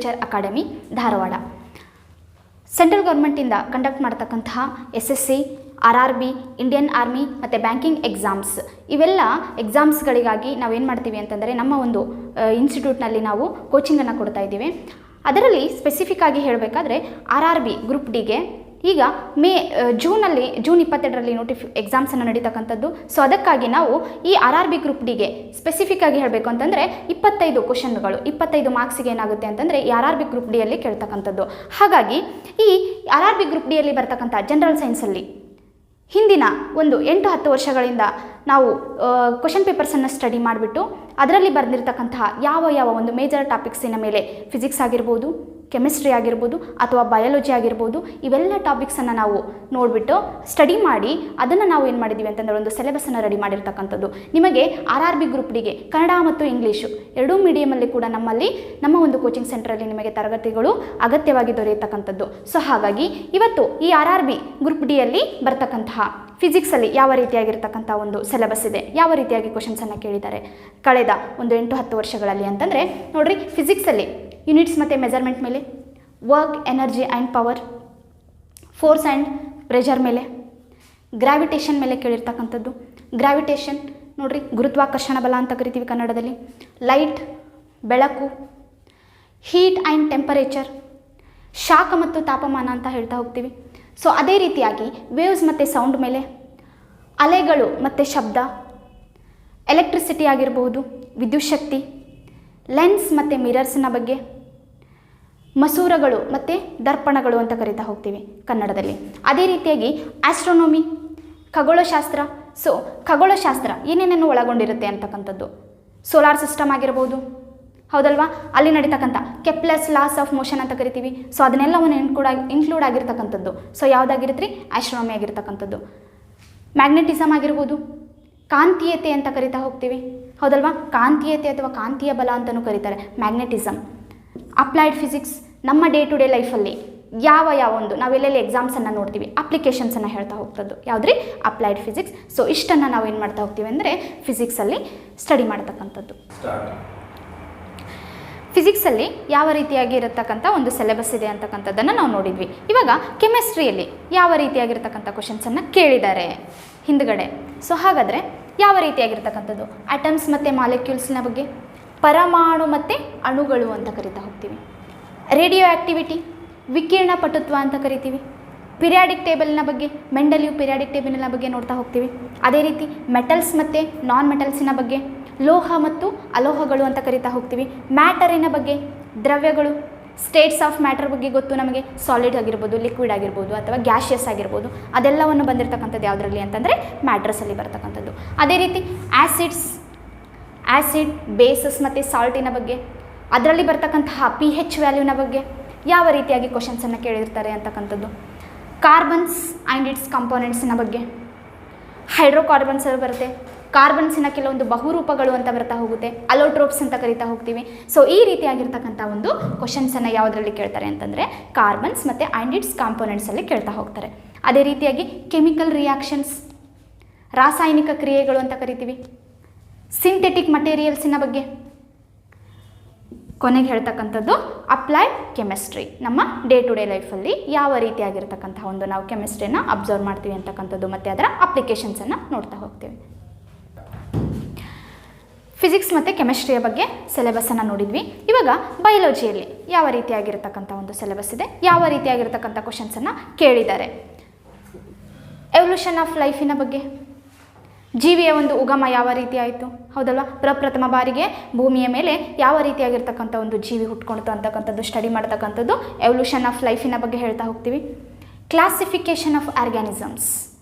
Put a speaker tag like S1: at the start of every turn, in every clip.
S1: Literature academy Dharwad. Central ಗೌರ್ಮೆಂಟಿಂದ conduct ಮಾಡ್ತಕ್ಕಂತಹ SSC, RRB, Indian army ಮತ್ತು ಬ್ಯಾಂಕಿಂಗ್ ಎಕ್ಸಾಮ್ಸ್, ಇವೆಲ್ಲ ಎಕ್ಸಾಮ್ಸ್ಗಳಿಗಾಗಿ ನಾವೇನು ಮಾಡ್ತೀವಿ ಅಂತಂದರೆ ನಮ್ಮ ಒಂದು ಇನ್ಸ್ಟಿಟ್ಯೂಟ್ನಲ್ಲಿ ನಾವು ಕೋಚಿಂಗನ್ನು ಕೊಡ್ತಾ ಇದ್ದೀವಿ. ಅದರಲ್ಲಿ ಸ್ಪೆಸಿಫಿಕ್ ಆಗಿ ಹೇಳಬೇಕಾದ್ರೆ RRB ಗ್ರೂಪ್ ಡಿಗೆ ಈಗ ಜೂನ್ 22ರಲ್ಲಿ ಎಕ್ಸಾಮ್ಸನ್ನು ನಡೀತಕ್ಕಂಥದ್ದು. ಸೊ ಅದಕ್ಕಾಗಿ ನಾವು ಈ RRB ಗ್ರೂಪ್ ಡಿಗೆ ಸ್ಪೆಸಿಫಿಕ್ ಆಗಿ ಹೇಳಬೇಕು ಅಂತಂದರೆ 25 ಕ್ವಶನ್ಗಳು 25 ಮಾರ್ಕ್ಸಿಗೆ ಏನಾಗುತ್ತೆ ಅಂತಂದರೆ ಈ RRB ಗ್ರೂಪ್ ಡಿಯಲ್ಲಿ ಕೇಳ್ತಕ್ಕಂಥದ್ದು. ಹಾಗಾಗಿ ಈ RRB ಗ್ರೂಪ್ ಡಿಯಲ್ಲಿ ಬರ್ತಕ್ಕಂಥ ಜನರಲ್ ಸೈನ್ಸಲ್ಲಿ ಹಿಂದಿನ ಒಂದು 8-10 ವರ್ಷಗಳಿಂದ ನಾವು ಕ್ವಶನ್ ಪೇಪರ್ಸನ್ನು ಸ್ಟಡಿ ಮಾಡಿಬಿಟ್ಟು ಅದರಲ್ಲಿ ಬರೆದಿರ್ತಕ್ಕಂತಹ ಯಾವ ಒಂದು ಮೇಜರ್ ಟಾಪಿಕ್ಸಿನ ಮೇಲೆ ಫಿಸಿಕ್ಸ್ ಆಗಿರ್ಬೋದು, ಕೆಮಿಸ್ಟ್ರಿ ಆಗಿರ್ಬೋದು ಅಥವಾ ಬಯಾಲಜಿ ಆಗಿರ್ಬೋದು, ಇವೆಲ್ಲ ಟಾಪಿಕ್ಸನ್ನು ನಾವು ನೋಡಿಬಿಟ್ಟು ಸ್ಟಡಿ ಮಾಡಿ ಅದನ್ನು ನಾವು ಏನು ಮಾಡಿದ್ದೀವಿ ಅಂತಂದರೆ ಒಂದು ಸಿಲೆಬಸನ್ನು ರೆಡಿ ಮಾಡಿರ್ತಕ್ಕಂಥದ್ದು. ನಿಮಗೆ RRB ಗ್ರೂಪ್ ಡಿಗೆ ಕನ್ನಡ ಮತ್ತು ಇಂಗ್ಲೀಷು ಎರಡೂ ಮೀಡಿಯಮಲ್ಲಿ ಕೂಡ ನಮ್ಮ ಒಂದು ಕೋಚಿಂಗ್ ಸೆಂಟ್ರಲ್ಲಿ ನಿಮಗೆ ತರಗತಿಗಳು ಅಗತ್ಯವಾಗಿ ದೊರೆಯತಕ್ಕಂಥದ್ದು. ಸೊ ಹಾಗಾಗಿ ಇವತ್ತು ಈ RRB ಗ್ರೂಪ್ ಡಿಯಲ್ಲಿ ಬರ್ತಕ್ಕಂತಹ ಫಿಸಿಕ್ಸಲ್ಲಿ ಯಾವ ರೀತಿಯಾಗಿರ್ತಕ್ಕಂಥ ಒಂದು ಸಿಲೆಬಸ್ ಇದೆ, ಯಾವ ರೀತಿಯಾಗಿ ಕ್ವಶನ್ಸನ್ನು ಕೇಳಿದ್ದಾರೆ ಕಳೆದ ಒಂದು 8-10 ವರ್ಷಗಳಲ್ಲಿ ಅಂತಂದರೆ ನೋಡಿರಿ, ಫಿಸಿಕ್ಸಲ್ಲಿ ಯೂನಿಟ್ಸ್ ಮತ್ತು ಮೆಜರ್ಮೆಂಟ್ ಮೇಲೆ, work, energy and power, force and pressure ಮೇಲೆ, ಗ್ರಾವಿಟೇಷನ್ ಮೇಲೆ ಕೇಳಿರ್ತಕ್ಕಂಥದ್ದು. ಗ್ರಾವಿಟೇಷನ್ ನೋಡಿರಿ, ಗುರುತ್ವಾಕರ್ಷಣ ಬಲ ಅಂತ ಕರಿತೀವಿ ಕನ್ನಡದಲ್ಲಿ. ಲೈಟ್, ಬೆಳಕು, ಹೀಟ್ ಆ್ಯಂಡ್ ಟೆಂಪರೇಚರ್, ಶಾಖ ಮತ್ತು ತಾಪಮಾನ ಅಂತ ಹೇಳ್ತಾ ಹೋಗ್ತೀವಿ. ಸೊ ಅದೇ ರೀತಿಯಾಗಿ ವೇವ್ಸ್ ಮತ್ತು ಸೌಂಡ್ ಮೇಲೆ, ಅಲೆಗಳು ಮತ್ತು ಶಬ್ದ, ಎಲೆಕ್ಟ್ರಿಸಿಟಿ ಆಗಿರಬಹುದು, ವಿದ್ಯುತ್ ಶಕ್ತಿ, ಲೆನ್ಸ್ ಮತ್ತು ಮಿರರ್ಸ್ನ ಬಗ್ಗೆ, ಮಸೂರಗಳು ಮತ್ತು ದರ್ಪಣಗಳು ಅಂತ ಕರಿತಾ ಹೋಗ್ತೀವಿ ಕನ್ನಡದಲ್ಲಿ. ಅದೇ ರೀತಿಯಾಗಿ ಆಸ್ಟ್ರೋನೋಮಿ, ಖಗೋಳಶಾಸ್ತ್ರ. ಸೊ ಖಗೋಳಶಾಸ್ತ್ರ ಏನೇನೇನು ಒಳಗೊಂಡಿರುತ್ತೆ ಅಂತಕ್ಕಂಥದ್ದು, ಸೋಲಾರ್ ಸಿಸ್ಟಮ್ ಆಗಿರ್ಬೋದು, ಹೌದಲ್ವಾ, ಅಲ್ಲಿ ನಡೀತಕ್ಕಂಥ ಕೆಪ್ಲರ್ಸ್ ಲಾಸ್ ಆಫ್ ಮೋಷನ್ ಅಂತ ಕರಿತೀವಿ. ಸೊ ಅದನ್ನೆಲ್ಲವನ್ನು ಇನ್ಕ್ಲೂಡ್ ಆಗಿರ್ತಕ್ಕಂಥದ್ದು. ಸೊ ಯಾವುದಾಗಿರುತ್ತೆ ರೀ, ಆಸ್ಟ್ರೋನಮಿ ಆಗಿರ್ತಕ್ಕಂಥದ್ದು. ಮ್ಯಾಗ್ನೆಟಿಸಮ್ ಆಗಿರ್ಬೋದು, ಕಾಂತೀಯತೆ ಅಂತ ಕರಿತಾ ಹೋಗ್ತೀವಿ, ಹೌದಲ್ವಾ, ಕಾಂತೀಯತೆ ಅಥವಾ ಕಾಂತೀಯ ಬಲ ಅಂತಲೂ ಕರೀತಾರೆ ಮ್ಯಾಗ್ನೆಟಿಸಮ್. ಅಪ್ಲೈಡ್ ಫಿಸಿಕ್ಸ್, ನಮ್ಮ ಡೇ ಟು ಡೇ ಲೈಫಲ್ಲಿ ಯಾವ ಒಂದು ನಾವೆಲ್ಲೆಲ್ಲಿ ಎಕ್ಸಾಮ್ಸನ್ನು ನೋಡ್ತೀವಿ, ಅಪ್ಲಿಕೇಶನ್ಸನ್ನು ಹೇಳ್ತಾ ಹೋಗ್ತದ್ದು ಯಾವುದ್ರಿ, ಅಪ್ಲೈಡ್ ಫಿಸಿಕ್ಸ್. ಸೊ ಇಷ್ಟನ್ನು ನಾವು ಏನು ಮಾಡ್ತಾ ಹೋಗ್ತೀವಿ ಅಂದರೆ ಫಿಸಿಕ್ಸಲ್ಲಿ ಸ್ಟಡಿ ಮಾಡ್ತಕ್ಕಂಥದ್ದು. ಫಿಸಿಕ್ಸಲ್ಲಿ ಯಾವ ರೀತಿಯಾಗಿ ಇರತಕ್ಕಂಥ ಒಂದು ಸಿಲೆಬಸ್ ಇದೆ ಅಂತಕ್ಕಂಥದ್ದನ್ನು ನಾವು ನೋಡಿದ್ವಿ. ಇವಾಗ ಕೆಮಿಸ್ಟ್ರಿಯಲ್ಲಿ ಯಾವ ರೀತಿಯಾಗಿರ್ತಕ್ಕಂಥ ಕ್ವಶನ್ಸನ್ನು ಕೇಳಿದ್ದಾರೆ ಹಿಂದ್ಗಡೆ. ಸೊ ಹಾಗಾದರೆ ಯಾವ ರೀತಿಯಾಗಿರ್ತಕ್ಕಂಥದ್ದು, ಆಟಮ್ಸ್ ಮತ್ತು ಮಾಲಿಕ್ಯೂಲ್ಸ್ನ ಬಗ್ಗೆ, ಪರಮಾಣು ಮತ್ತು ಅಣುಗಳು ಅಂತ ಕರಿತಾ ಹೋಗ್ತೀವಿ. ರೇಡಿಯೋ ಆ್ಯಕ್ಟಿವಿಟಿ, ವಿಕಿರಣ ಪಟುತ್ವ ಅಂತ ಕರಿತೀವಿ. ಪಿರಿಯಾಡಿಕ್ ಟೇಬಲ್ನ ಬಗ್ಗೆ, ಮೆಂಡಲಿಯು ಪಿರಿಯಾಡಿಕ್ ಟೇಬಲ್ನ ಬಗ್ಗೆ ನೋಡ್ತಾ ಹೋಗ್ತೀವಿ. ಅದೇ ರೀತಿ ಮೆಟಲ್ಸ್ ಮತ್ತು ನಾನ್ ಮೆಟಲ್ಸಿನ ಬಗ್ಗೆ, ಲೋಹ ಮತ್ತು ಅಲೋಹಗಳು ಅಂತ ಕರಿತಾ ಹೋಗ್ತೀವಿ. ಮ್ಯಾಟರಿನ ಬಗ್ಗೆ, ದ್ರವ್ಯಗಳು, ಸ್ಟೇಟ್ಸ್ ಆಫ್ ಮ್ಯಾಟರ್ ಬಗ್ಗೆ ಗೊತ್ತು ನಮಗೆ, ಸಾಲಿಡ್ ಆಗಿರ್ಬೋದು, ಲಿಕ್ವಿಡ್ ಆಗಿರ್ಬೋದು ಅಥವಾ ಗ್ಯಾಷಿಯಸ್ ಆಗಿರ್ಬೋದು, ಅದೆಲ್ಲವನ್ನು ಬಂದಿರತಕ್ಕಂಥದ್ದು ಯಾವುದರಲ್ಲಿ ಅಂತಂದರೆ ಮ್ಯಾಟ್ರಸಲ್ಲಿ ಬರ್ತಕ್ಕಂಥದ್ದು. ಅದೇ ರೀತಿ ಆ್ಯಸಿಡ್, ಬೇಸಸ್ ಮತ್ತು ಸಾಲ್ಟಿನ ಬಗ್ಗೆ, ಅದರಲ್ಲಿ ಬರ್ತಕ್ಕಂತಹ pH ವ್ಯಾಲ್ಯೂನ ಬಗ್ಗೆ ಯಾವ ರೀತಿಯಾಗಿ ಕ್ವಶನ್ಸನ್ನು ಕೇಳಿರ್ತಾರೆ ಅಂತಕ್ಕಂಥದ್ದು. ಕಾರ್ಬನ್ಸ್ ಆ್ಯಂಡ್ ಇಟ್ಸ್ ಕಾಂಪೋನೆಂಟ್ಸಿನ ಬಗ್ಗೆ, ಹೈಡ್ರೋಕಾರ್ಬನ್ಸ್ ಬರುತ್ತೆ, ಕಾರ್ಬನ್ಸಿನ ಕೆಲವೊಂದು ಬಹುರೂಪಗಳು ಅಂತ ಬರ್ತಾ ಹೋಗುತ್ತೆ, ಅಲೋಟ್ರೋಪ್ಸ್ ಅಂತ ಕರಿತಾ ಹೋಗ್ತೀವಿ. ಸೊ ಈ ರೀತಿಯಾಗಿರ್ತಕ್ಕಂಥ ಒಂದು ಕ್ವಶನ್ಸನ್ನು ಯಾವುದರಲ್ಲಿ ಕೇಳ್ತಾರೆ ಅಂತಂದರೆ ಕಾರ್ಬನ್ಸ್ ಮತ್ತು ಆ್ಯಂಡ್ ಇಟ್ಸ್ ಕಾಂಪೋನೆಂಟ್ಸಲ್ಲಿ ಕೇಳ್ತಾ ಹೋಗ್ತಾರೆ. ಅದೇ ರೀತಿಯಾಗಿ ಕೆಮಿಕಲ್ ರಿಯಾಕ್ಷನ್ಸ್, ರಾಸಾಯನಿಕ ಕ್ರಿಯೆಗಳು ಅಂತ ಕರಿತೀವಿ. ಸಿಂಥೆಟಿಕ್ ಮಟೀರಿಯಲ್ಸಿನ ಬಗ್ಗೆ, ಕೊನೆಗೆ ಹೇಳ್ತಕ್ಕಂಥದ್ದು ಅಪ್ಲೈಡ್ ಕೆಮಿಸ್ಟ್ರಿ, ನಮ್ಮ ಡೇ ಟು ಡೇ ಲೈಫಲ್ಲಿ ಯಾವ ರೀತಿಯಾಗಿರ್ತಕ್ಕಂಥ ಒಂದು ನಾವು ಕೆಮಿಸ್ಟ್ರಿನ ಅಬ್ಸರ್ವ್ ಮಾಡ್ತೀವಿ ಅಂತಕ್ಕಂಥದ್ದು ಮತ್ತು ಅದರ ಅಪ್ಲಿಕೇಶನ್ಸನ್ನು ನೋಡ್ತಾ ಹೋಗ್ತೀವಿ. ಫಿಸಿಕ್ಸ್ ಮತ್ತು ಕೆಮಿಸ್ಟ್ರಿಯ ಬಗ್ಗೆ ಸಿಲೆಬಸ್ಸನ್ನು ನೋಡಿದ್ವಿ. ಇವಾಗ ಬಯಾಲಜಿಯಲ್ಲಿ ಯಾವ ರೀತಿಯಾಗಿರ್ತಕ್ಕಂಥ ಒಂದು ಸಿಲೆಬಸ್ ಇದೆ, ಯಾವ ರೀತಿಯಾಗಿರ್ತಕ್ಕಂಥ ಕ್ವಶನ್ಸನ್ನು ಕೇಳಿದ್ದಾರೆ. ಎವಲ್ಯೂಷನ್ ಆಫ್ ಲೈಫಿನ ಬಗ್ಗೆ, ಜೀವಿಯ ಒಂದು ಉಗಮ ಯಾವ ರೀತಿ ಆಯಿತು, ಹೌದಲ್ವಾ, ಪ್ರಪ್ರಥಮ ಬಾರಿಗೆ ಭೂಮಿಯ ಮೇಲೆ ಯಾವ ರೀತಿಯಾಗಿರ್ತಕ್ಕಂಥ ಒಂದು ಜೀವಿ ಹುಟ್ಕೊಳ್ತು ಅಂತಕ್ಕಂಥದ್ದು ಸ್ಟಡಿ ಮಾಡ್ತಕ್ಕಂಥದ್ದು ಎವಲ್ಯೂಷನ್ ಆಫ್ ಲೈಫಿನ ಬಗ್ಗೆ ಹೇಳ್ತಾ ಹೋಗ್ತೀವಿ. ಕ್ಲಾಸಿಫಿಕೇಷನ್ ಆಫ್ ಆರ್ಗ್ಯಾನಿಸಮ್ಸ್,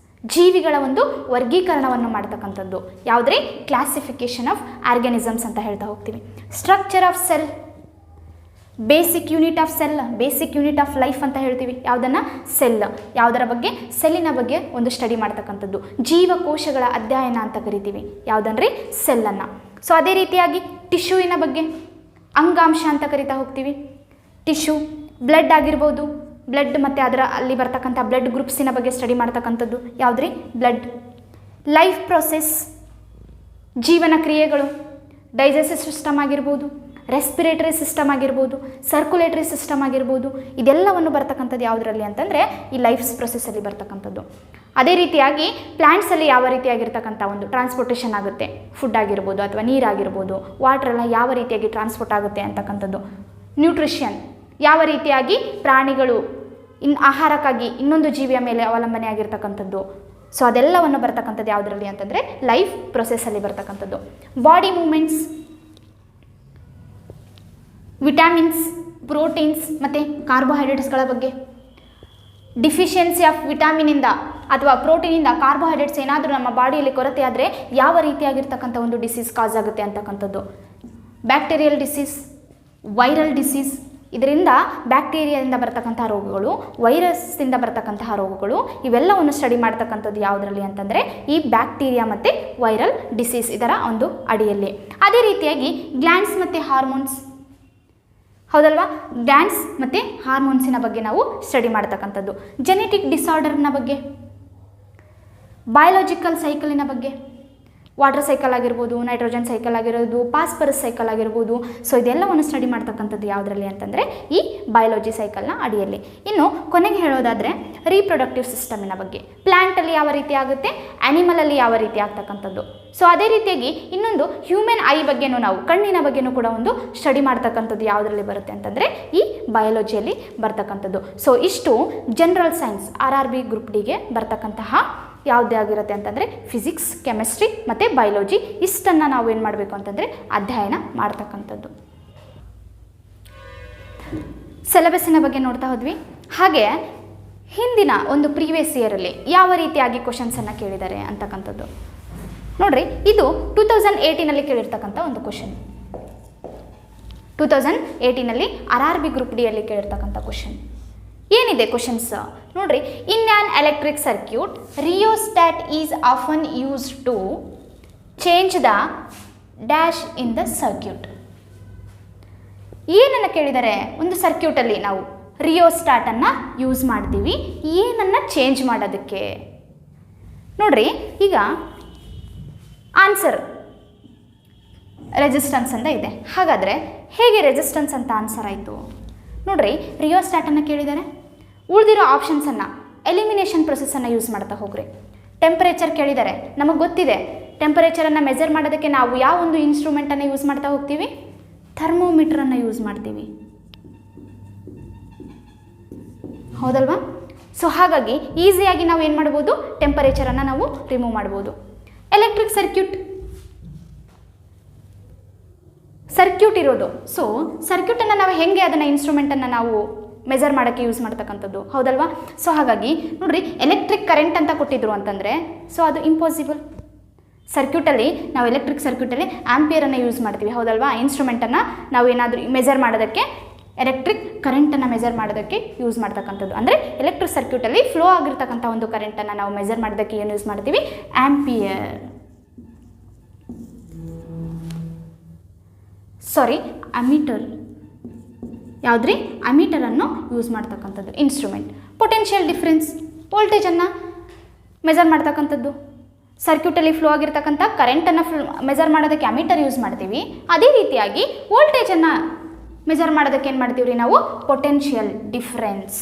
S1: ಜೀವಿಗಳ ಒಂದು ವರ್ಗೀಕರಣವನ್ನು ಮಾಡ್ತಕ್ಕಂಥದ್ದು ಯಾವುದ್ರಿ, ಕ್ಲಾಸಿಫಿಕೇಷನ್ ಆಫ್ ಆರ್ಗ್ಯಾನಿಸಮ್ಸ್ ಅಂತ ಹೇಳ್ತಾ ಹೋಗ್ತೀವಿ. Structure of cell, basic unit of cell, basic unit of life ಅಂತ ಹೇಳ್ತೀವಿ. ಯಾವುದನ್ನು, ಸೆಲ್, ಯಾವುದರ ಬಗ್ಗೆ, ಸೆಲ್ಲಿನ ಬಗ್ಗೆ ಒಂದು ಸ್ಟಡಿ ಮಾಡ್ತಕ್ಕಂಥದ್ದು. ಜೀವಕೋಶಗಳ ಅಧ್ಯಯನ ಅಂತ ಕರಿತೀವಿ, ಯಾವುದನ್ರಿ, ಸೆಲ್ಲನ್ನು. ಸೊ ಅದೇ ರೀತಿಯಾಗಿ ಟಿಶ್ಯೂವಿನ ಬಗ್ಗೆ, ಅಂಗಾಂಶ ಅಂತ ಕರಿತಾ ಹೋಗ್ತೀವಿ. ಟಿಶ್ಯೂ, ಬ್ಲಡ್ ಆಗಿರ್ಬೋದು, ಬ್ಲಡ್ ಮತ್ತು ಅಲ್ಲಿ ಬರ್ತಕ್ಕಂಥ ಬ್ಲಡ್ ಗ್ರೂಪ್ಸಿನ ಬಗ್ಗೆ ಸ್ಟಡಿ ಮಾಡ್ತಕ್ಕಂಥದ್ದು ಯಾವುದ್ರಿ, ಬ್ಲಡ್. ಲೈಫ್ ಪ್ರೊಸೆಸ್, ಜೀವನ ಕ್ರಿಯೆಗಳು, ಡೈಜೆಸ್ಟಿವ್ ಸಿಸ್ಟಮ್ ಆಗಿರ್ಬೋದು, ರೆಸ್ಪಿರೇಟರಿ ಸಿಸ್ಟಮ್ ಆಗಿರ್ಬೋದು, ಸರ್ಕ್ಯುಲೇಟರಿ ಸಿಸ್ಟಮ್ ಆಗಿರ್ಬೋದು, ಇದೆಲ್ಲವನ್ನು ಬರ್ತಕ್ಕಂಥದ್ದು ಯಾವುದರಲ್ಲಿ ಅಂತಂದರೆ ಈ ಲೈಫ್ ಪ್ರೊಸೆಸ್ಸಲ್ಲಿ ಬರ್ತಕ್ಕಂಥದ್ದು. ಅದೇ ರೀತಿಯಾಗಿ ಪ್ಲ್ಯಾಂಟ್ಸಲ್ಲಿ ಯಾವ ರೀತಿಯಾಗಿರ್ತಕ್ಕಂಥ ಒಂದು ಟ್ರಾನ್ಸ್ಪೋರ್ಟೇಷನ್ ಆಗುತ್ತೆ, ಫುಡ್ ಆಗಿರ್ಬೋದು ಅಥವಾ ನೀರಾಗಿರ್ಬೋದು, ವಾಟ್ರೆಲ್ಲ ಯಾವ ರೀತಿಯಾಗಿ ಟ್ರಾನ್ಸ್ಪೋರ್ಟ್ ಆಗುತ್ತೆ ಅಂತಕ್ಕಂಥದ್ದು. ನ್ಯೂಟ್ರಿಷನ್ ಯಾವ ರೀತಿಯಾಗಿ ಪ್ರಾಣಿಗಳು ಆಹಾರಕ್ಕಾಗಿ ಇನ್ನೊಂದು ಜೀವಿಯ ಮೇಲೆ ಅವಲಂಬನೆ ಆಗಿರ್ತಕ್ಕಂಥದ್ದು. ಸೊ ಅದೆಲ್ಲವನ್ನು ಬರ್ತಕ್ಕಂಥದ್ದು ಯಾವುದರಲ್ಲಿ ಅಂತಂದರೆ ಲೈಫ್ ಪ್ರೊಸೆಸ್ಸಲ್ಲಿ ಬರ್ತಕ್ಕಂಥದ್ದು. ಬಾಡಿ ಮೂಮೆಂಟ್ಸ್, ವಿಟಾಮಿನ್ಸ್, ಪ್ರೋಟೀನ್ಸ್ ಮತ್ತು ಕಾರ್ಬೋಹೈಡ್ರೇಟ್ಸ್ಗಳ ಬಗ್ಗೆ. ಡಿಫಿಷಿಯನ್ಸಿ ಆಫ್ ವಿಟಾಮಿನಿಂದ ಅಥವಾ ಪ್ರೋಟೀನಿಂದ ಕಾರ್ಬೋಹೈಡ್ರೇಟ್ಸ್ ಏನಾದರೂ ನಮ್ಮ ಬಾಡಿಯಲ್ಲಿ ಕೊರತೆ ಆದರೆ ಯಾವ ರೀತಿಯಾಗಿರ್ತಕ್ಕಂಥ ಒಂದು ಡಿಸೀಸ್ ಕಾಸ್ ಆಗುತ್ತೆ ಅಂತಕ್ಕಂಥದ್ದು. ಬ್ಯಾಕ್ಟೀರಿಯಲ್ ಡಿಸೀಸ್, ವೈರಲ್ ಡಿಸೀಸ್, ಇದರಿಂದ ಬ್ಯಾಕ್ಟೀರಿಯಾದಿಂದ ಬರ್ತಕ್ಕಂತಹ ರೋಗಗಳು, ವೈರಸ್ಸಿಂದ ಬರ್ತಕ್ಕಂತಹ ರೋಗಗಳು, ಇವೆಲ್ಲವನ್ನು ಸ್ಟಡಿ ಮಾಡ್ತಕ್ಕಂಥದ್ದು ಯಾವುದರಲ್ಲಿ ಅಂತಂದರೆ ಈ ಬ್ಯಾಕ್ಟೀರಿಯಾ ಮತ್ತು ವೈರಲ್ ಡಿಸೀಸ್ ಇದರ ಒಂದು ಅಡಿಯಲ್ಲಿ. ಅದೇ ರೀತಿಯಾಗಿ ಗ್ಲ್ಯಾಂಡ್ಸ್ ಮತ್ತು ಹಾರ್ಮೋನ್ಸ್, ಹೌದಲ್ವಾ, ಗ್ಲ್ಯಾಂಡ್ಸ್ ಮತ್ತು ಹಾರ್ಮೋನ್ಸಿನ ಬಗ್ಗೆ ನಾವು ಸ್ಟಡಿ ಮಾಡ್ತಕ್ಕಂಥದ್ದು. ಜೆನೆಟಿಕ್ ಡಿಸಾರ್ಡರ್ನ ಬಗ್ಗೆ, ಬಯೋಲಾಜಿಕಲ್ ಸೈಕಲಿನ ಬಗ್ಗೆ, ವಾಟರ್ ಸೈಕಲ್ ಆಗಿರ್ಬೋದು, ನೈಟ್ರೋಜನ್ ಸೈಕಲ್ ಆಗಿರ್ಬೋದು, ಫಾಸ್ಫರಸ್ ಸೈಕಲ್ ಆಗಿರ್ಬೋದು. ಸೊ ಇದೆಲ್ಲವನ್ನು ಸ್ಟಡಿ ಮಾಡ್ತಕ್ಕಂಥದ್ದು ಯಾವುದರಲ್ಲಿ ಅಂತಂದರೆ ಈ ಬಯಾಲಜಿ ಸೈಕಲ್ನ ಅಡಿಯಲ್ಲಿ. ಇನ್ನು ಕೊನೆಗೆ ಹೇಳೋದಾದರೆ ರೀಪ್ರೊಡಕ್ಟಿವ್ ಸಿಸ್ಟಮಿನ ಬಗ್ಗೆ. ಪ್ಲ್ಯಾಂಟಲ್ಲಿ ಯಾವ ರೀತಿ ಆಗುತ್ತೆ, ಆ್ಯನಿಮಲಲ್ಲಿ ಯಾವ ರೀತಿ ಆಗ್ತಕ್ಕಂಥದ್ದು. ಸೊ ಅದೇ ರೀತಿಯಾಗಿ ಇನ್ನೊಂದು ಹ್ಯೂಮನ್ ಐ ಬಗ್ಗೆನೂ ನಾವು ಕಣ್ಣಿನ ಬಗ್ಗೆನೂ ಕೂಡ ಒಂದು ಸ್ಟಡಿ ಮಾಡ್ತಕ್ಕಂಥದ್ದು ಯಾವುದರಲ್ಲಿ ಬರುತ್ತೆ ಅಂತಂದರೆ ಈ ಬಯಾಲಜಿಯಲ್ಲಿ ಬರ್ತಕ್ಕಂಥದ್ದು. ಸೊ ಇಷ್ಟು ಜನರಲ್ ಸೈನ್ಸ್ RRB ಗ್ರೂಪ್ ಡಿಗೆ ಬರ್ತಕ್ಕಂತಹ ಯಾವುದೇ ಆಗಿರುತ್ತೆ ಅಂತಂದರೆ ಫಿಸಿಕ್ಸ್, ಕೆಮಿಸ್ಟ್ರಿ ಮತ್ತು ಬಯಾಲಜಿ, ಇಷ್ಟನ್ನು ನಾವು ಏನು ಮಾಡಬೇಕು ಅಂತಂದರೆ ಅಧ್ಯಯನ ಮಾಡ್ತಕ್ಕಂಥದ್ದು. ಸಿಲೆಬಸ್ಸಿನ ಬಗ್ಗೆ ನೋಡ್ತಾ ಹೋದ್ವಿ. ಹಾಗೆ ಹಿಂದಿನ ಒಂದು ಪ್ರೀವಿಯಸ್ ಇಯರಲ್ಲಿ ಯಾವ ರೀತಿಯಾಗಿ ಕ್ವಶನ್ಸನ್ನು ಕೇಳಿದ್ದಾರೆ ಅಂತಕ್ಕಂಥದ್ದು ನೋಡ್ರಿ. ಇದು 2018ನಲ್ಲಿ ಕೇಳಿರ್ತಕ್ಕಂಥ ಒಂದು ಕ್ವಶನ್. 2018ನಲ್ಲಿ RRB ಗ್ರೂಪ್ ಡಿಯಲ್ಲಿ ಕೇಳಿರ್ತಕ್ಕಂಥ ಕ್ವಶನ್ ಏನಿದೆ ಕ್ವಶನ್ಸ್ ನೋಡ್ರಿ. In an electric circuit rheostat is often used to change the dash in the circuit. ಏನನ್ನು ಕೇಳಿದರೆ, ಒಂದು ಸರ್ಕ್ಯೂಟಲ್ಲಿ ನಾವು ರಿಯೋಸ್ಟ್ಯಾಟನ್ನು ಯೂಸ್ ಮಾಡ್ತೀವಿ ಏನನ್ನು ಚೇಂಜ್ ಮಾಡೋದಕ್ಕೆ. ನೋಡ್ರಿ, ಈಗ ಆನ್ಸರ್ ರೆಸಿಸ್ಟೆನ್ಸ್ ಅಂತ ಇದೆ. ಹಾಗಾದರೆ ಹೇಗೆ ರೆಸಿಸ್ಟೆನ್ಸ್ ಅಂತ ಆನ್ಸರ್ ಆಯಿತು ನೋಡ್ರಿ. ರಿಯೋಸ್ಟ್ಯಾಟನ್ನು ಕೇಳಿದ್ದಾರೆ, ಉಳಿದಿರೋ ಆಪ್ಷನ್ಸನ್ನು ಎಲಿಮಿನೇಷನ್ ಪ್ರೊಸೆಸನ್ನು ಯೂಸ್ ಮಾಡ್ತಾ ಹೋಗ್ರಿ. ಟೆಂಪರೇಚರ್ ಕೇಳಿದ್ದಾರೆ, ನಮಗೆ ಗೊತ್ತಿದೆ ಟೆಂಪರೇಚರನ್ನು ಮೆಜರ್ ಮಾಡೋದಕ್ಕೆ ನಾವು ಯಾವ ಒಂದು ಇನ್ಸ್ಟ್ರೂಮೆಂಟನ್ನು ಯೂಸ್ ಮಾಡ್ತಾ ಹೋಗ್ತೀವಿ, ಥರ್ಮೋಮೀಟ್ರನ್ನು ಯೂಸ್ ಮಾಡ್ತೀವಿ, ಹೌದಲ್ವಾ. ಸೊ ಹಾಗಾಗಿ ಈಸಿಯಾಗಿ ನಾವು ಏನು ಮಾಡ್ಬೋದು, ಟೆಂಪರೇಚರನ್ನು ನಾವು ರಿಮೂವ್ ಮಾಡ್ಬೋದು. ಎಲೆಕ್ಟ್ರಿಕ್ ಸರ್ಕ್ಯೂಟ್ ಇರೋದು. ಸೊ ಸರ್ಕ್ಯೂಟನ್ನು ನಾವು ಹೇಗೆ ಅದನ್ನು ಇನ್ಸ್ಟ್ರೂಮೆಂಟನ್ನು ನಾವು ಮೆಜರ್ ಮಾಡೋಕ್ಕೆ ಯೂಸ್ ಮಾಡ್ತಕ್ಕಂಥದ್ದು, ಹೌದಲ್ವಾ. ಸೊ ಹಾಗಾಗಿ ನೋಡ್ರಿ, ಎಲೆಕ್ಟ್ರಿಕ್ ಕರೆಂಟ್ ಅಂತ ಕೊಟ್ಟಿದ್ರು ಅಂತಂದರೆ ಸೊ ಅದು ಇಂಪಾಸಿಬಲ್. ಸರ್ಕ್ಯೂಟಲ್ಲಿ ನಾವು ಎಲೆಕ್ಟ್ರಿಕ್ ಸರ್ಕ್ಯೂಟಲ್ಲಿ ಆಂಪಿಯರನ್ನು ಯೂಸ್ ಮಾಡ್ತೀವಿ, ಹೌದಲ್ವಾ. ಇನ್ಸ್ಟ್ರೂಮೆಂಟನ್ನು ನಾವು ಏನಾದರೂ ಮೆಜರ್ ಮಾಡೋದಕ್ಕೆ ಎಲೆಕ್ಟ್ರಿಕ್ ಕರೆಂಟನ್ನು ಮೆಜರ್ ಮಾಡೋದಕ್ಕೆ ಯೂಸ್ ಮಾಡ್ತಕ್ಕಂಥದ್ದು. ಅಂದರೆ ಎಲೆಕ್ಟ್ರಿಕ್ ಸರ್ಕ್ಯೂಟಲ್ಲಿ ಫ್ಲೋ ಆಗಿರ್ತಕ್ಕಂಥ ಒಂದು ಕರೆಂಟನ್ನು ನಾವು ಮೆಜರ್ ಮಾಡೋದಕ್ಕೆ ಏನು ಯೂಸ್ ಮಾಡ್ತೀವಿ, ಆಂಪಿಯರ್. ಅಮೀಟರ್. ಯಾವುದ್ರಿ, ಅಮೀಟರನ್ನು ಯೂಸ್ ಮಾಡ್ತಕ್ಕಂಥದ್ದು ಇನ್ಸ್ಟ್ರೂಮೆಂಟ್. ಪೊಟೆನ್ಷಿಯಲ್ ಡಿಫ್ರೆನ್ಸ್, ವೋಲ್ಟೇಜನ್ನು ಮೆಜರ್ ಮಾಡ್ತಕ್ಕಂಥದ್ದು. ಸರ್ಕ್ಯೂಟಲ್ಲಿ ಫ್ಲೋ ಆಗಿರ್ತಕ್ಕಂಥ ಕರೆಂಟನ್ನು ಮೆಜರ್ ಮಾಡೋದಕ್ಕೆ ಅಮೀಟರ್ ಯೂಸ್ ಮಾಡ್ತೀವಿ. ಅದೇ ರೀತಿಯಾಗಿ ವೋಲ್ಟೇಜನ್ನು ಮೆಜರ್ ಮಾಡೋದಕ್ಕೆ ಏನು ಮಾಡ್ತೀವಿ ರೀ ನಾವು, ಪೊಟೆನ್ಷಿಯಲ್ ಡಿಫ್ರೆನ್ಸ್,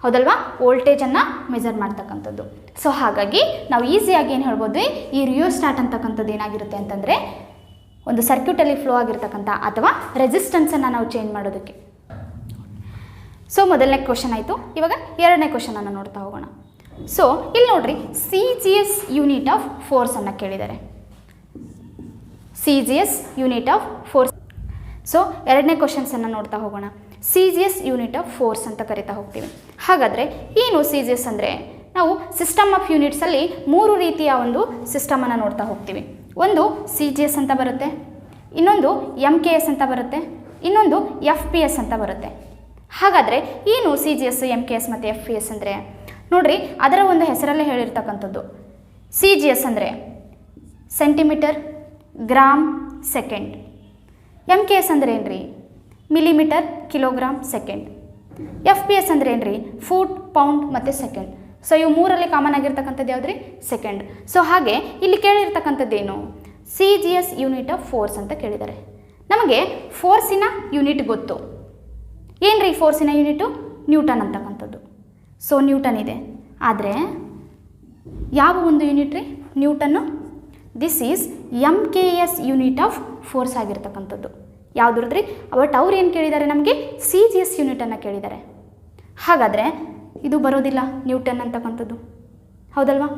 S1: ಹೌದಲ್ವಾ. ವೋಲ್ಟೇಜನ್ನು ಮೆಜರ್ ಮಾಡ್ತಕ್ಕಂಥದ್ದು. ಸೊ ಹಾಗಾಗಿ ನಾವು ಈಸಿಯಾಗಿ ಏನು ಹೇಳ್ಬೋದು, ಈ ರಿಯೋಸ್ಟ್ಯಾಟ್ ಅಂತಕ್ಕಂಥದ್ದು ಏನಾಗಿರುತ್ತೆ ಅಂತಂದರೆ ಒಂದು ಸರ್ಕ್ಯೂಟಲ್ಲಿ ಫ್ಲೋ ಆಗಿರ್ತಕ್ಕಂಥ ಅಥವಾ ರೆಸಿಸ್ಟೆನ್ಸನ್ನು ನಾವು ಚೇಂಜ್ ಮಾಡೋದಕ್ಕೆ. ಸೊ ಮೊದಲನೇ ಕ್ವಶನ್ ಆಯಿತು. ಇವಾಗ ಎರಡನೇ ಕ್ವಶನನ್ನು ನೋಡ್ತಾ ಹೋಗೋಣ. ಸೊ ಇಲ್ಲಿ ನೋಡ್ರಿ, CGS ಯೂನಿಟ್ ಆಫ್ ಫೋರ್ಸನ್ನು ಕೇಳಿದ್ದಾರೆ. CGS unit of force. So ಎರಡನೇ ಕ್ವಶನ್ಸನ್ನು ನೋಡ್ತಾ ಹೋಗೋಣ. CGS ಯೂನಿಟ್ ಆಫ್ ಫೋರ್ಸ್ ಅಂತ ಕರಿತಾ ಹೋಗ್ತೀವಿ. ಹಾಗಾದರೆ ಏನು CGS ಅಂದರೆ, ನಾವು ಸಿಸ್ಟಮ್ ಆಫ್ ಯೂನಿಟ್ಸಲ್ಲಿ 3 ರೀತಿಯ ಒಂದು ಸಿಸ್ಟಮನ್ನು ನೋಡ್ತಾ ಹೋಗ್ತೀವಿ. ಒಂದು CGS ಅಂತ ಬರುತ್ತೆ, ಇನ್ನೊಂದು MKS ಅಂತ ಬರುತ್ತೆ, ಇನ್ನೊಂದು FPS ಅಂತ ಬರುತ್ತೆ. ಹಾಗಾದರೆ ಏನು CGS, MKS ಮತ್ತು FPS ಅಂದರೆ ನೋಡ್ರಿ, ಅದರ ಒಂದು ಹೆಸರಲ್ಲೇ ಹೇಳಿರ್ತಕ್ಕಂಥದ್ದು. CGS ಅಂದರೆ ಸೆಂಟಿಮೀಟರ್, ಗ್ರಾಮ್, ಸೆಕೆಂಡ್. MKS ಅಂದರೆ ಏನು ರೀ, ಮಿಲಿಮೀಟರ್, ಕಿಲೋಗ್ರಾಮ್, ಸೆಕೆಂಡ್. FPS ಅಂದರೆ ಏನು ರೀ, ಫೂಟ್, ಪೌಂಡ್ ಮತ್ತು ಸೆಕೆಂಡ್. ಸೊ ಇವು 3ರಲ್ಲಿ ಕಾಮನ್ ಆಗಿರ್ತಕ್ಕಂಥದ್ದು ಯಾವ್ದು ರೀ, ಸೆಕೆಂಡ್. ಸೊ ಹಾಗೆ ಇಲ್ಲಿ ಕೇಳಿರ್ತಕ್ಕಂಥದ್ದೇನು, CGS ಯೂನಿಟ್ ಆಫ್ ಫೋರ್ಸ್ ಅಂತ ಕೇಳಿದ್ದಾರೆ. ನಮಗೆ ಫೋರ್ಸಿನ ಯೂನಿಟ್ ಗೊತ್ತು. ಏನು ರೀ ಫೋರ್ಸಿನ ಯೂನಿಟು? ನ್ಯೂಟನ್ ಅಂತಕ್ಕಂಥದ್ದು. ಸೊ ನ್ಯೂಟನ್ ಇದೆ. ಆದರೆ ಯಾವ ಒಂದು ಯೂನಿಟ್ ರೀ ನ್ಯೂಟನ್ನು? This is MKS unit of force ಆಗಿರ್ತಕ್ಕಂಥದ್ದು. ಯಾವುದ್ರದ್ದು ರೀ? ಬಟ್ ಅವ್ರು ಏನು ಕೇಳಿದ್ದಾರೆ ನಮಗೆ? CGS ಯೂನಿಟನ್ನು ಕೇಳಿದ್ದಾರೆ. ಹಾಗಾದರೆ ಇದು ಬರೋದಿಲ್ಲ ನ್ಯೂಟನ್ ಅಂತಕ್ಕಂಥದ್ದು, ಹೌದಲ್ವಾ?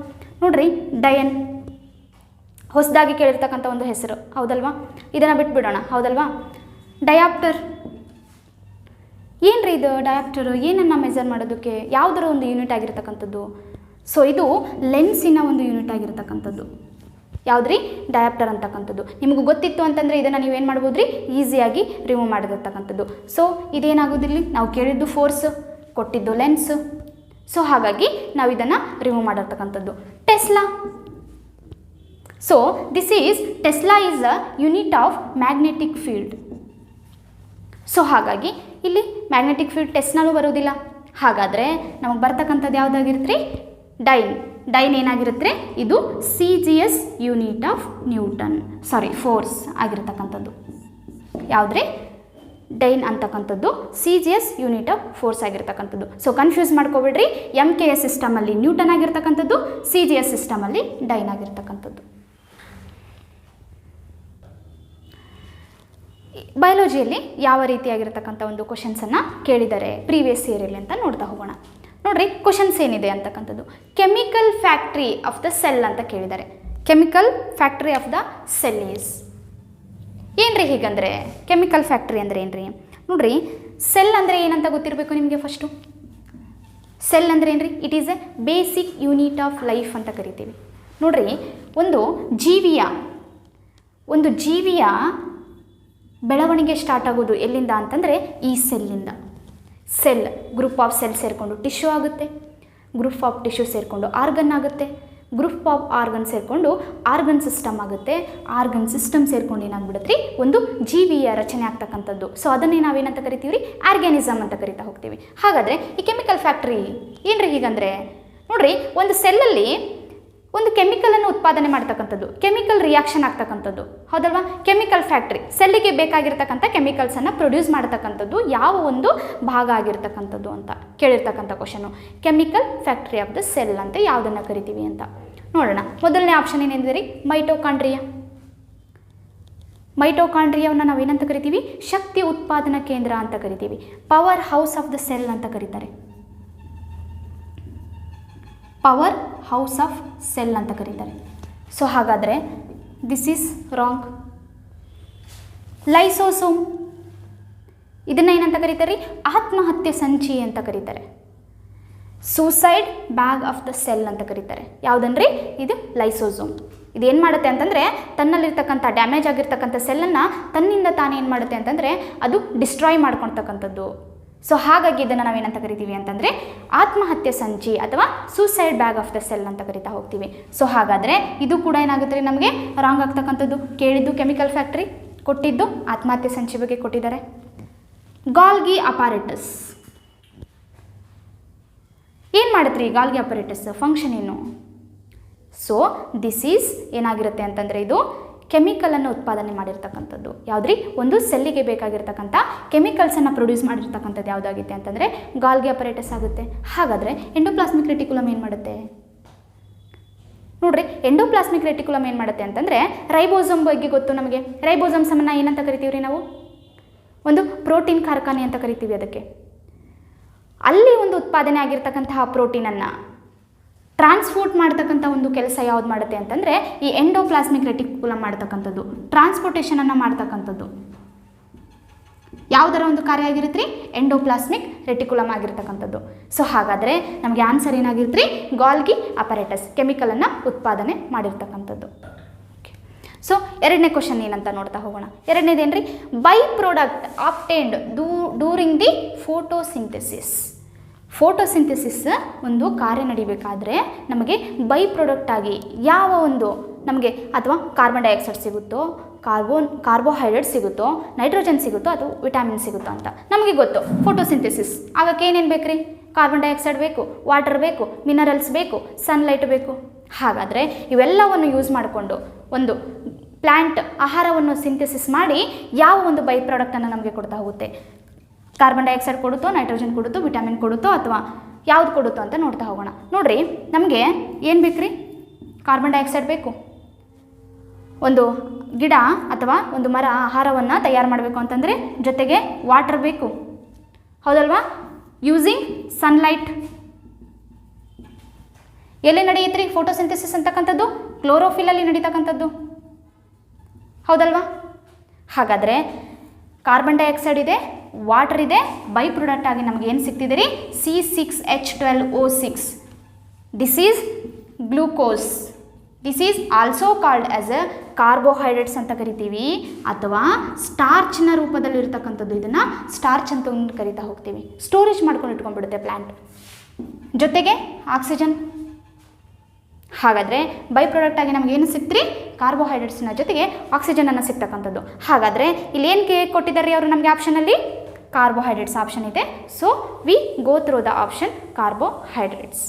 S1: ನೋಡ್ರಿ, ಡಯನ್ ಹೊಸದಾಗಿ ಕೇಳಿರ್ತಕ್ಕಂಥ ಒಂದು ಹೆಸರು, ಹೌದಲ್ವಾ? ಇದನ್ನು ಬಿಟ್ಬಿಡೋಣ, ಹೌದಲ್ವಾ? ಡಯಾಪ್ಟರ್ ಏನು ರೀ ಇದು? ಡಯಾಪ್ಟರ್ ಏನನ್ನು ಮೆಜರ್ ಮಾಡೋದಕ್ಕೆ ಯಾವುದರ ಒಂದು ಯೂನಿಟ್ ಆಗಿರ್ತಕ್ಕಂಥದ್ದು? ಸೊ ಇದು ಲೆನ್ಸಿನ ಒಂದು ಯೂನಿಟ್ ಆಗಿರ್ತಕ್ಕಂಥದ್ದು. ಯಾವುದ್ರಿ? ಡಯಾಪ್ಟರ್ ಅಂತಕ್ಕಂಥದ್ದು. ನಿಮಗೂ ಗೊತ್ತಿತ್ತು ಅಂತಂದರೆ ಇದನ್ನು ನೀವೇನು ಮಾಡ್ಬೋದು ರೀ? ಈಸಿಯಾಗಿ ರಿಮೂವ್ ಮಾಡಿರ್ತಕ್ಕಂಥದ್ದು. ಸೊ ಇದೇನಾಗೋದಿಲ್ಲ, ನಾವು ಕೇಳಿದ್ದು ಫೋರ್ಸ್, ಕೊಟ್ಟಿದ್ದು ಲೆನ್ಸ್. ಸೊ ಹಾಗಾಗಿ ನಾವು ಇದನ್ನು ರಿಮೂವ್ ಮಾಡಿರ್ತಕ್ಕಂಥದ್ದು. Tesla. So this is Tesla is a unit of magnetic field. So ಹಾಗಾಗಿ ಇಲ್ಲಿ ಮ್ಯಾಗ್ನೆಟಿಕ್ ಫೀಲ್ಡ್ ಟೆಸ್ಟ್ನಲ್ಲೂ ಬರೋದಿಲ್ಲ. ಹಾಗಾದರೆ ನಮಗೆ ಬರ್ತಕ್ಕಂಥದ್ದು ಯಾವುದಾಗಿರುತ್ತೆ ರೀ? ಡೈನ್ ಏನಾಗಿರುತ್ತೆ? ಇದು CGS ಯೂನಿಟ್ ಆಫ್ ಫೋರ್ಸ್ ಆಗಿರ್ತಕ್ಕಂಥದ್ದು. ಯಾವುದ್ರಿ? ಡೈನ್ ಅಂತಕ್ಕಂಥದ್ದು CGS ಯೂನಿಟ್ ಆಫ್ ಫೋರ್ಸ್ ಆಗಿರ್ತಕ್ಕಂಥದ್ದು. ಸೊ ಕನ್ಫ್ಯೂಸ್ ಮಾಡ್ಕೋಬೇಡ್ರಿ. MKS ಸಿಸ್ಟಮಲ್ಲಿ ನ್ಯೂಟನ್ ಆಗಿರ್ತಕ್ಕಂಥದ್ದು, CGS ಸಿಸ್ಟಮಲ್ಲಿ ಡೈನ್ ಆಗಿರ್ತಕ್ಕಂಥದ್ದು. ಬಯಾಲಜಿಯಲ್ಲಿ ಯಾವ ರೀತಿಯಾಗಿರ್ತಕ್ಕಂಥ ಒಂದು ಕ್ವಶನ್ಸನ್ನು ಕೇಳಿದ್ದಾರೆ ಪ್ರೀವಿಯಸ್ ಇಯರಲ್ಲಿ ಅಂತ ನೋಡ್ತಾ ಹೋಗೋಣ. ನೋಡ್ರಿ, ಕ್ವಶನ್ಸ್ ಏನಿದೆ ಅಂತಕ್ಕಂಥದ್ದು. Chemical factory of the cell ಅಂತ ಕೇಳಿದ್ದಾರೆ. Chemical factory of the cell is ಏನ್ರಿ? ಹೀಗಂದರೆ ಕೆಮಿಕಲ್ ಫ್ಯಾಕ್ಟ್ರಿ ಅಂದರೆ ಏನ್ರಿ? ನೋಡ್ರಿ, ಸೆಲ್ ಅಂದರೆ ಏನಂತ ಗೊತ್ತಿರಬೇಕು ನಿಮಗೆ. ಫಸ್ಟು ಸೆಲ್ ಅಂದರೆ ಏನ್ರಿ? It is A basic unit of life ಅಂತ ಕರಿತೀವಿ. ನೋಡ್ರಿ, ಒಂದು ಜೀವಿಯ ಬೆಳವಣಿಗೆ ಸ್ಟಾರ್ಟ್ ಆಗೋದು ಎಲ್ಲಿಂದ ಅಂತಂದರೆ ಈ ಸೆಲ್ಲಿಂದ. ಸೆಲ್ ಗ್ರೂಪ್ ಆಫ್ ಸೆಲ್ ಸೇರಿಕೊಂಡು ಟಿಶ್ಯೂ ಆಗುತ್ತೆ, ಗ್ರೂಪ್ ಆಫ್ ಟಿಶ್ಯೂ ಸೇರಿಕೊಂಡು ಆರ್ಗನ್ ಆಗುತ್ತೆ, ಗ್ರೂಪ್ ಆಫ್ ಆರ್ಗನ್ ಸೇರಿಕೊಂಡು ಆರ್ಗನ್ ಸಿಸ್ಟಮ್ ಆಗುತ್ತೆ, ಆರ್ಗನ್ ಸಿಸ್ಟಮ್ ಸೇರ್ಕೊಂಡು ಏನಾಗ್ಬಿಡುತ್ತೆ ರೀ? ಒಂದು ಜೀವಿಯ ರಚನೆ ಆಗ್ತಕ್ಕಂಥದ್ದು. ಸೊ ಅದನ್ನೇ ನಾವೇನಂತ ಕರಿತೀವಿ ರೀ? ಆರ್ಗ್ಯಾನಿಸಮ್ ಅಂತ ಕರಿತಾ ಹೋಗ್ತೀವಿ. ಹಾಗಾದರೆ ಈ ಕೆಮಿಕಲ್ ಫ್ಯಾಕ್ಟ್ರಿ ಏನ್ರಿ? ಹೀಗಂದರೆ ನೋಡ್ರಿ, ಒಂದು ಸೆಲ್ಲಲ್ಲಿ ಒಂದು ಕೆಮಿಕಲನ್ನು ಉತ್ಪಾದನೆ ಮಾಡ್ತಕ್ಕಂಥದ್ದು, ಕೆಮಿಕಲ್ ರಿಯಾಕ್ಷನ್ ಆಗ್ತಕ್ಕಂಥದ್ದು, ಹೌದಲ್ವಾ? ಕೆಮಿಕಲ್ ಫ್ಯಾಕ್ಟ್ರಿ ಸೆಲ್ಲಿಗೆ ಬೇಕಾಗಿರ್ತಕ್ಕಂಥ ಕೆಮಿಕಲ್ಸನ್ನು ಪ್ರೊಡ್ಯೂಸ್ ಮಾಡ್ತಕ್ಕಂಥದ್ದು ಯಾವ ಒಂದು ಭಾಗ ಆಗಿರ್ತಕ್ಕಂಥದ್ದು ಅಂತ ಕೇಳಿರ್ತಕ್ಕಂಥ question. Chemical factory of the cell ಅಂತ ಯಾವುದನ್ನು ಕರಿತೀವಿ ಅಂತ ನೋಡೋಣ. ಮೊದಲನೇ ಆಪ್ಷನ್ ಏನಿದೆ ರೀ? ಮೈಟೋಕಾಂಡ್ರಿಯಾ. ಮೈಟೋಕಾಂಡ್ರಿಯಾವನ್ನು ನಾವೇನಂತ ಕರಿತೀವಿ? ಶಕ್ತಿ ಉತ್ಪಾದನಾ ಕೇಂದ್ರ ಅಂತ ಕರಿತೀವಿ. Power house of the cell ಅಂತ ಕರೀತಾರೆ. ಪವರ್ ಹೌಸ್ ಆಫ್ ಸೆಲ್ ಅಂತ ಕರೀತಾರೆ. ಸೊ ಹಾಗಾದರೆ ದಿಸ್ ಈಸ್ ರಾಂಗ್. ಲೈಸೋಸೋಮ್ ಇದನ್ನು ಏನಂತ ಕರೀತಾರೆ? ಆತ್ಮಹತ್ಯೆ ಸಂಚಿ ಅಂತ ಕರೀತಾರೆ. Suicide bag of the cell ಅಂತ ಕರೀತಾರೆ. ಯಾವುದನ್ರಿ? ಇದು ಲೈಸೋಸೋಮ್. ಇದೇನು ಮಾಡುತ್ತೆ ಅಂತಂದರೆ ತನ್ನಲ್ಲಿರ್ತಕ್ಕಂಥ ಡ್ಯಾಮೇಜ್ ಆಗಿರ್ತಕ್ಕಂಥ ಸೆಲ್ಲನ್ನು ತನ್ನಿಂದ ತಾನೇ ಏನು ಮಾಡುತ್ತೆ ಅಂತಂದರೆ ಅದು ಡಿಸ್ಟ್ರಾಯ್ ಮಾಡ್ಕೊಳ್ತಕ್ಕಂಥದ್ದು. ಸೊ ಹಾಗಾಗಿ ಇದನ್ನು ನಾವೇನಂತ ಕರಿತೀವಿ ಅಂತಂದರೆ ಆತ್ಮಹತ್ಯೆ ಸಂಚಿ ಅಥವಾ suicide bag of the cell ಅಂತ ಕರಿತಾ ಹೋಗ್ತೀವಿ. ಸೊ ಹಾಗಾದರೆ ಇದು ಕೂಡ ಏನಾಗುತ್ತೆ ರೀ? ನಮಗೆ ರಾಂಗ್ ಆಗ್ತಕ್ಕಂಥದ್ದು. ಕೇಳಿದ್ದು ಕೆಮಿಕಲ್ ಫ್ಯಾಕ್ಟ್ರಿ, ಕೊಟ್ಟಿದ್ದು ಆತ್ಮಹತ್ಯೆ ಸಂಚಿ ಬಗ್ಗೆ ಕೊಟ್ಟಿದ್ದಾರೆ. ಗಾಲ್ಗಿ ಅಪಾರೇಟಸ್ ಏನು ಮಾಡುತ್ತೆ ರೀ? ಗಾಲ್ಗಿ ಅಪಾರೇಟಸ್ ಫಂಕ್ಷನ್ ಏನು? ಸೊ ದಿಸ್ ಈಸ್ ಏನಾಗಿರುತ್ತೆ ಅಂತಂದರೆ ಇದು ಕೆಮಿಕಲನ್ನು ಉತ್ಪಾದನೆ ಮಾಡಿರ್ತಕ್ಕಂಥದ್ದು. ಯಾವುದ್ರಿ? ಒಂದು ಸೆಲ್ಲಿಗೆ ಬೇಕಾಗಿರ್ತಕ್ಕಂಥ ಕೆಮಿಕಲ್ಸನ್ನು ಪ್ರೊಡ್ಯೂಸ್ ಮಾಡಿರ್ತಕ್ಕಂಥದ್ದು ಯಾವುದಾಗುತ್ತೆ ಅಂತಂದರೆ ಗಾಲ್ಗಿ ಅಪರೇಟಸ್ ಆಗುತ್ತೆ. ಹಾಗಾದರೆ ಎಂಡೋಪ್ಲಾಸ್ಮಿಕ್ ರೆಟಿಕ್ಯುಲಮ್ ಏನು ಮಾಡುತ್ತೆ? ನೋಡ್ರಿ, ಎಂಡೋಪ್ಲಾಸ್ಮಿಕ್ ರೆಟಿಕ್ಯುಲಮ್ ಏನು ಮಾಡುತ್ತೆ ಅಂತಂದರೆ ರೈಬೋಸೋಮ್ ಬಗ್ಗೆ ಗೊತ್ತು ನಮಗೆ. ರೈಬೋಸೋಮ್ಸನ್ನು ಏನಂತ ಕರಿತೀವಿ ರೀ ನಾವು? ಒಂದು ಪ್ರೋಟೀನ್ ಕಾರ್ಖಾನೆ ಅಂತ ಕರಿತೀವಿ. ಅದಕ್ಕೆ ಅಲ್ಲಿ ಒಂದು ಉತ್ಪಾದನೆ ಆಗಿರ್ತಕ್ಕಂತಹ ಪ್ರೋಟೀನನ್ನು ಟ್ರಾನ್ಸ್ಪೋರ್ಟ್ ಮಾಡ್ತಕ್ಕಂಥ ಒಂದು ಕೆಲಸ ಯಾವ್ದು ಮಾಡುತ್ತೆ ಅಂತಂದರೆ ಈ ಎಂಡೋಪ್ಲಾಸ್ಮಿಕ್ ರೆಟಿಕ್ಯುಲಮ್ ಮಾಡ್ತಕ್ಕಂಥದ್ದು, ಟ್ರಾನ್ಸ್ಪೋರ್ಟೇಷನನ್ನು ಮಾಡ್ತಕ್ಕಂಥದ್ದು ಯಾವುದರ ಒಂದು ಕಾರ್ಯ ಆಗಿರುತ್ತೆ ರೀ? ಎಂಡೋಪ್ಲಾಸ್ಮಿಕ್ ರೆಟಿಕ್ಯುಲಮ್ ಆಗಿರ್ತಕ್ಕಂಥದ್ದು. ಸೊ ಹಾಗಾದರೆ ನಮಗೆ ಆನ್ಸರ್ ಏನಾಗಿರುತ್ತೆ ರೀ? ಗಾಲ್ಗಿ ಅಪರೇಟಸ್ ಕೆಮಿಕಲನ್ನು ಉತ್ಪಾದನೆ ಮಾಡಿರ್ತಕ್ಕಂಥದ್ದು. ಸೊ ಎರಡನೇ ಕ್ವಶನ್ ಏನಂತ ನೋಡ್ತಾ ಹೋಗೋಣ. ಎರಡನೇದೇನು ರೀ? Byproduct obtained during the photosynthesis. Photosynthesis ಒಂದು ಕಾರ್ಯ ನಡಿಬೇಕಾದ್ರೆ ನಮಗೆ ಬೈ ಪ್ರಾಡಕ್ಟ್ ಆಗಿ ಯಾವ ಒಂದು ನಮಗೆ ಅಥವಾ ಕಾರ್ಬನ್ ಡೈಆಕ್ಸೈಡ್ ಸಿಗುತ್ತೋ, ಕಾರ್ಬೋಹೈಡ್ರೇಟ್ ಸಿಗುತ್ತೋ, ನೈಟ್ರೋಜನ್ ಸಿಗುತ್ತೋ ಅಥವಾ ವಿಟಮಿನ್ ಸಿಗುತ್ತೋ ಅಂತ ನಮಗೆ ಗೊತ್ತು. ಫೋಟೋಸಿಂಥೆಸಿಸ್ ಆಗಕ್ಕೆ ಏನೇನು ಬೇಕು ರೀ? ಕಾರ್ಬನ್ ಡೈಆಕ್ಸೈಡ್ ಬೇಕು, ವಾಟರ್ ಬೇಕು, ಮಿನರಲ್ಸ್ ಬೇಕು, ಸನ್ಲೈಟ್ ಬೇಕು. ಹಾಗಾದರೆ ಇವೆಲ್ಲವನ್ನು ಯೂಸ್ ಮಾಡಿಕೊಂಡು ಒಂದು ಪ್ಲ್ಯಾಂಟ್ ಆಹಾರವನ್ನು ಸಿಂಥೆಸಿಸ್ ಮಾಡಿ ಯಾವ ಒಂದು ಬೈ ಪ್ರಾಡಕ್ಟನ್ನು ನಮಗೆ ಕೊಡ್ತಾ ಹೋಗುತ್ತೆ. ಕಾರ್ಬನ್ ಡೈಆಕ್ಸೈಡ್ ಕೊಡುತ್ತೋ, ನೈಟ್ರೋಜನ್ ಕೊಡುತ್ತೋ, ವಿಟಮಿನ್ ಕೊಡುತ್ತೋ ಅಥವಾ ಯಾವುದು ಕೊಡುತ್ತೋ ಅಂತ ನೋಡ್ತಾ ಹೋಗೋಣ. ನೋಡಿರಿ, ನಮಗೆ ಏನು ಬೇಕು ರೀ? ಕಾರ್ಬನ್ ಡೈಆಕ್ಸೈಡ್ ಬೇಕು. ಒಂದು ಗಿಡ ಅಥವಾ ಒಂದು ಮರ ಆಹಾರವನ್ನು ತಯಾರು ಮಾಡಬೇಕು ಅಂತಂದರೆ ಜೊತೆಗೆ ವಾಟರ್ ಬೇಕು, ಹೌದಲ್ವಾ? Using sunlight. ಎಲ್ಲಿ ನಡೆಯುತ್ತೆ ರೀ ಫೋಟೋಸಿಂಥೆಸಿಸ್ ಅಂತಕ್ಕಂಥದ್ದು? ಕ್ಲೋರೋಫಿಲಲ್ಲಿ ನಡೀತಕ್ಕಂಥದ್ದು, ಹೌದಲ್ವಾ? ಹಾಗಾದರೆ ಕಾರ್ಬನ್ ಡೈಆಕ್ಸೈಡ್ ಇದೆ, ವಾಟರ್ ಇದೆ, ಬೈ ಪ್ರಾಡಕ್ಟ್ ಆಗಿ ನಮಗೆ ಏನು ಸಿಗ್ತಿದೆ ರೀ? C6H12O6. This is glucose. This is also called as A carbohydrates ಅಂತ ಕರಿತೀವಿ, ಅಥವಾ ಸ್ಟಾರ್ಚ್ನ ರೂಪದಲ್ಲಿರ್ತಕ್ಕಂಥದ್ದು. ಇದನ್ನು ಸ್ಟಾರ್ಚ್ ಅಂತ ಕರಿತಾ ಹೋಗ್ತೀವಿ. ಸ್ಟೋರೇಜ್ ಮಾಡ್ಕೊಂಡು ಇಟ್ಕೊಂಡ್ಬಿಡುತ್ತೆ ಪ್ಲ್ಯಾಂಟ್. ಜೊತೆಗೆ ಆಕ್ಸಿಜನ್. ಹಾಗಾದರೆ ಬೈ ಪ್ರಾಡಕ್ಟ್ ಆಗಿ ನಮಗೆ ಏನು ಸಿಕ್ತ್ರಿ? ಕಾರ್ಬೋಹೈಡ್ರೇಟ್ಸ್ನ ಜೊತೆಗೆ ಆಕ್ಸಿಜನನ್ನು ಸಿಗ್ತಕ್ಕಂಥದ್ದು. ಹಾಗಾದರೆ ಇಲ್ಲಿ ಏನು ಕೊಟ್ಟಿದ್ದಾರೆ ಅವರು ನಮಗೆ ಆಪ್ಷನಲ್ಲಿ? ಕಾರ್ಬೋಹೈಡ್ರೇಟ್ಸ್ ಆಪ್ಷನ್ ಇದೆ. So we go through the option carbohydrates.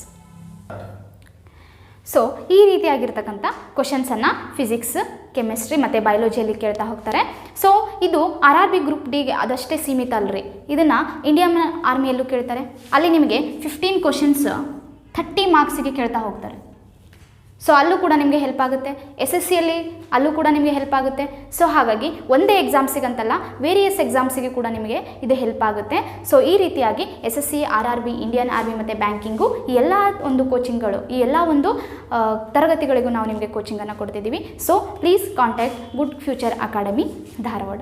S1: So ಈ ರೀತಿಯಾಗಿರ್ತಕ್ಕಂಥ ಕ್ವಶನ್ಸನ್ನು ಫಿಸಿಕ್ಸ್, ಕೆಮಿಸ್ಟ್ರಿ ಮತ್ತು ಬಯಾಲಜಿಯಲ್ಲಿ ಕೇಳ್ತಾ ಹೋಗ್ತಾರೆ. ಸೊ ಇದು RRB ಗ್ರೂಪ್ ಡಿಗೆ ಅದಷ್ಟೇ ಸೀಮಿತ ಅಲ್ರಿ, ಇದನ್ನು ಇಂಡಿಯನ್ ಆರ್ಮಿಯಲ್ಲೂ ಕೇಳ್ತಾರೆ. ಅಲ್ಲಿ ನಿಮಗೆ 15 ಕ್ವಶನ್ಸ್ 30 ಮಾರ್ಕ್ಸಿಗೆ ಕೇಳ್ತಾ ಹೋಗ್ತಾರೆ. ಸೊ ಅಲ್ಲೂ ಕೂಡ ನಿಮಗೆ ಹೆಲ್ಪ್ ಆಗುತ್ತೆ. SSCಯಲ್ಲಿ ಅಲ್ಲೂ ಕೂಡ ನಿಮಗೆ ಹೆಲ್ಪ್ ಆಗುತ್ತೆ. ಸೊ ಹಾಗಾಗಿ ಒಂದೇ ಎಕ್ಸಾಮ್ಸಿಗಂತಲ್ಲ, ವೇರಿಯಸ್ ಎಕ್ಸಾಮ್ಸಿಗೆ ಕೂಡ ನಿಮಗೆ ಇದು ಹೆಲ್ಪ್ ಆಗುತ್ತೆ. ಸೊ ಈ ರೀತಿಯಾಗಿ SSC, RRB, ಇಂಡಿಯನ್ ಆರ್ಮಿ ಮತ್ತು ಬ್ಯಾಂಕಿಂಗು ಈ ಎಲ್ಲ ಒಂದು ಕೋಚಿಂಗ್ಗಳು, ಈ ಎಲ್ಲ ಒಂದು ತರಗತಿಗಳಿಗೂ ನಾವು ನಿಮಗೆ ಕೋಚಿಂಗನ್ನು ಕೊಡ್ತಿದ್ದೀವಿ. So please contact good future academy Dharwad.